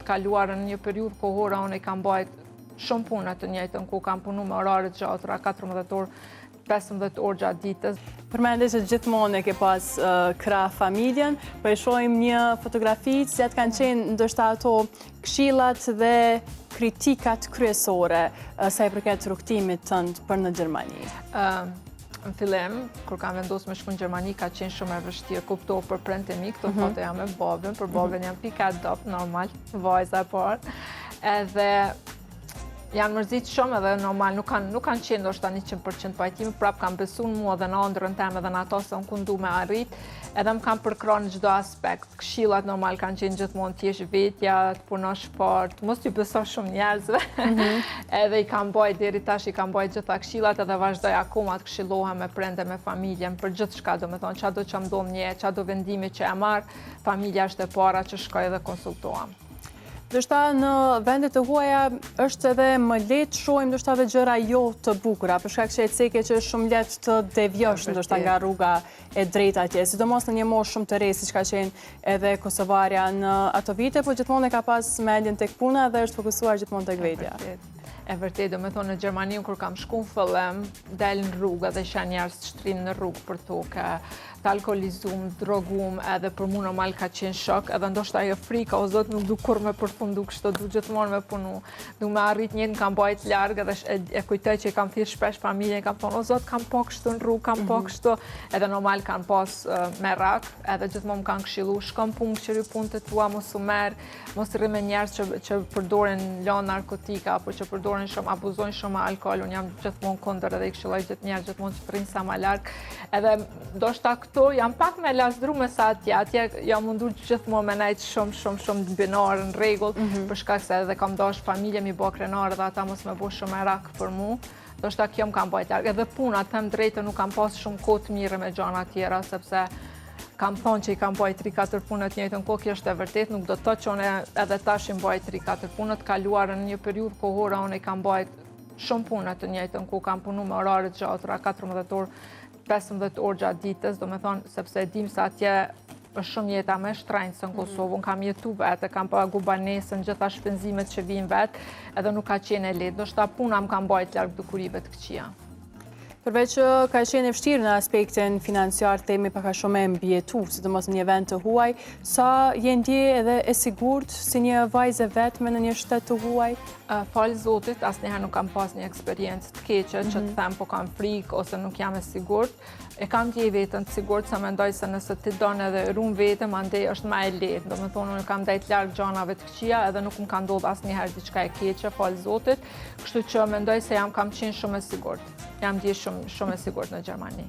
kaluara në një periudhë kohore unë i kam bajt shumë punë të njëjtën, ku kam punu me orare gjatra, 14 orë, 15 orë gjatë ditës. Përmende që gjithmonë e ke pas krah familjen, po e shohim një fotografi që kanë qenë ndoshta ato këshillat dhe kritikat kryesore sa i përket rrugtimit tënd për në Gjermani. Në fillim, kur kam vendosur me shku në Gjermani, ka qenë shumë e vështirë. Kuptoj për prindin e mi, këto foto jam me babën, për babën jam pika dop, normal, vajza e parë. Edhe janë mërzit shumë edhe normal, nuk kanë qenë ndoshta 100% pajtimi, prap kam besu në mua dhe në ëndrrën tem edhe në ato se unë ku ndu me arrit, edhe më kam përkrahur në çdo aspekt. Këshillat normal kanë qenë gjithmonë t'jesh vetja, të punosh fort, mos t'ju besosh shumë njerëzve. Edhe i kam bajt deri tash, i kam bajt gjitha këshillat edhe vazhdoj akoma të këshillohem me prindë, me familjen, për gjithçka, domethënë çado që më ndodh një, çado vendime që e marr, familja është e para që shkoj dhe konsultohem. Ndoshta në vendet e huaja është edhe më lehtë shohim ndoshta edhe gjëra jo të bukura, për shkak se e ceke që është shumë lehtë të devjosh ndoshta nga rruga e drejtë atje, sidomos në një moshë shumë të re, siç ka qenë edhe kosovarja në ato vite, po gjithmonë e ka pas mendjen tek puna dhe është fokusuar gjithmonë tek vetja. E vërtet, domethënë në Gjermani kur kam shku në fillim, del në rrugë dhe isha njerëz të shtrinë në rrugë për tokë, të alkoolizum, drogum, edhe për mua normal ka qenë shok, edhe ndoshta ajo frika, o zot nuk du kur me përfundu kështu, du gjithmonë me punu, du me arrit njëtë kam bajt largë, edhe e kujtoj që i kam thirr shpesh familjen, kam thonë, o zot kam po kështu në rrugë, kam po kështu, edhe normal kanë pas merak, edhe gjithmonë kanë këshillu, shkon punë, qëri punë të tua, mos u merr, mos rri me njerëz që përdoren lanë narkotika, apo që përdoren shumë, abuzojnë shumë alkool, unë jam gjithmonë kundër edhe i këshilloj gjithë njerëz gjithmonë që të rrinë sa më larg, edhe ndoshta këto jam pak me lasdru me sa atje jam mundur gjithmonë me nejtë shumë binarë në rregull, për shkak se edhe kam dash familje mi bë krenar dhe ata mos me bo shumë merak për mu. Ndoshta kjo më kam bajt larg. Edhe puna, them drejtë, nuk kam pas shumë kohë të mire me gjana tjera, sepse kam thonë që i kam bajt 3-4 punët njëjtën kohë, kjo është e vërtet, nuk do të thotë që unë edhe tash i bajt 3-4 punët, kaluar në një periudhë kohore unë i kam bajt shumë punët të njëjtën ku kam punu me orare gjatra, 14 orë, 15 orë gjatë ditës, do me thonë, sepse e dim se atje është shumë jeta me shtrenjtë në Kosovë, unë kam jetu vetë, kam pagu banesën, gjitha shpenzimet që vinë vetë, edhe nuk ka qenë e lehtë, ndoshta puna më kam bajt larg dukurive të këqija. Përveç që ka qenë e vështirë në aspektin financiar, themi pak a shumë e mbjetu, sidomos në një vend të huaj, sa je ndje edhe e sigurt si një vajzë vetme në një shtet të huaj? Falë Zotit, asnjëherë nuk kam pas një eksperiencë të keqe që të them po kam frikë ose nuk jam e sigurt. E kam ndjej veten të sigurt, se mendoj se nëse ti don edhe ruan veten, mandej është më e lehtë. Domethënë unë kam ndajt larg gjanave të këqija, edhe nuk më ka ndodhur asnjëherë diçka e keqe, falë Zotit. Kështu që mendoj se kam qenë shumë e sigurt. Jam ndjej shumë e sigurt në Gjermani.